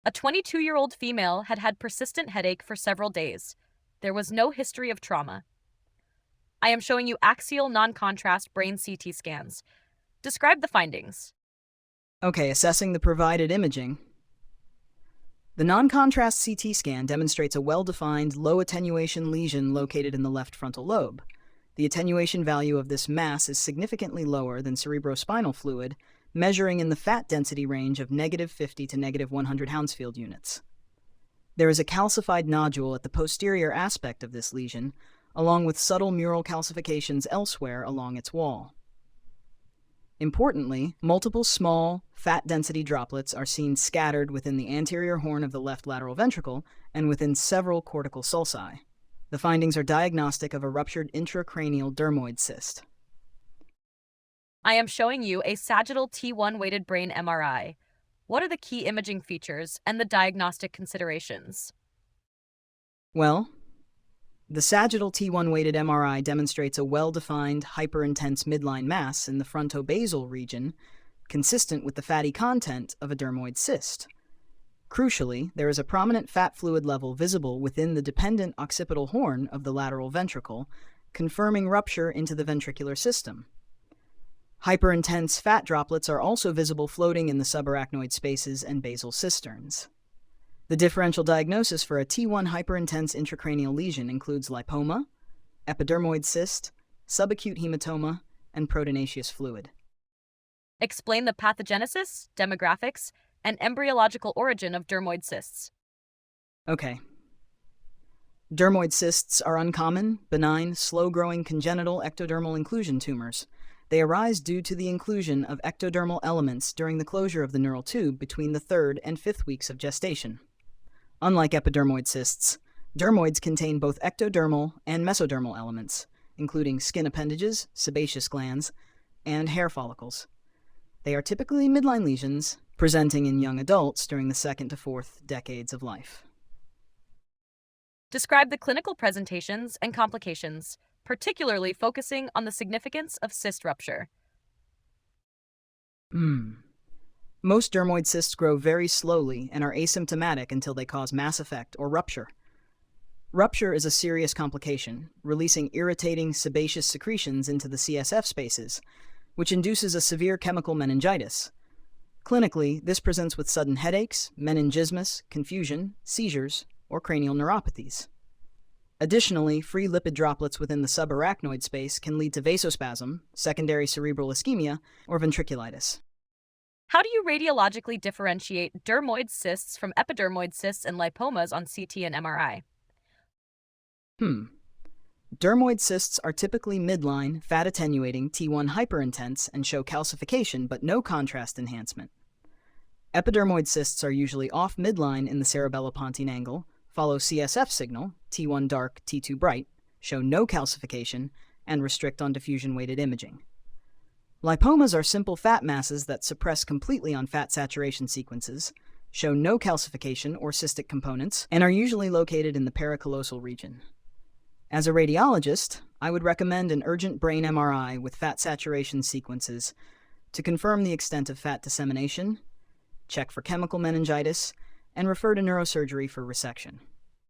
A 22-year-old female had had persistent headache for several days. There was no history of trauma. I am showing you axial non-contrast brain CT scans. Describe the findings. Okay, assessing the provided imaging. The non-contrast CT scan demonstrates a well-defined low-attenuation lesion located in the left frontal lobe. The attenuation value of this mass is significantly lower than cerebrospinal fluid, measuring in the fat density range of -50 to -100 Hounsfield units. There is a calcified nodule at the posterior aspect of this lesion, along with subtle mural calcifications elsewhere along its wall. Importantly, multiple small, fat-density droplets are seen scattered within the anterior horn of the left lateral ventricle and within several cortical sulci. The findings are diagnostic of a ruptured intracranial dermoid cyst. I am showing you a sagittal T1 weighted brain MRI. What are the key imaging features and the diagnostic considerations? Well, the Sagittal T1 weighted MRI demonstrates a well-defined hyperintense midline mass in the frontobasal region, consistent with the fatty content of a dermoid cyst. Crucially, there is a prominent fat fluid level visible within the dependent occipital horn of the lateral ventricle, confirming rupture into the ventricular system. Hyperintense fat droplets are also visible floating in the subarachnoid spaces and basal cisterns. The differential diagnosis for a T1 hyperintense intracranial lesion includes lipoma, epidermoid cyst, subacute hematoma, and proteinaceous fluid. Explain the pathogenesis, demographics, and embryological origin of dermoid cysts. Okay. Dermoid cysts are uncommon, benign, slow-growing congenital ectodermal inclusion tumors. They arise due to the inclusion of ectodermal elements during the closure of the neural tube between the 3rd and 5th weeks of gestation. Unlike epidermoid cysts, dermoids contain both ectodermal and mesodermal elements, including skin appendages, sebaceous glands, and hair follicles. They are typically midline lesions, presenting in young adults during the 2nd to 4th decades of life. Describe the clinical presentations and complications, particularly focusing on the significance of cyst rupture. Most dermoid cysts grow very slowly and are asymptomatic until they cause mass effect or rupture. Rupture is a serious complication, releasing irritating sebaceous secretions into the CSF spaces, which induces a severe chemical meningitis. Clinically, this presents with sudden headaches, meningismus, confusion, seizures, or cranial neuropathies. Additionally, free lipid droplets within the subarachnoid space can lead to vasospasm, secondary cerebral ischemia, or ventriculitis. How do you radiologically differentiate dermoid cysts from epidermoid cysts and lipomas on CT and MRI? Dermoid cysts are typically midline, fat-attenuating T1 hyperintense and show calcification but no contrast enhancement. Epidermoid cysts are usually off midline in the cerebellopontine angle, follow CSF signal, T1 dark, T2 bright, show no calcification, and restrict on diffusion-weighted imaging. Lipomas are simple fat masses that suppress completely on fat saturation sequences, show no calcification or cystic components, and are usually located in the paracallosal region. As a radiologist, I would recommend an urgent brain MRI with fat saturation sequences to confirm the extent of fat dissemination, check for chemical meningitis, and refer to neurosurgery for resection.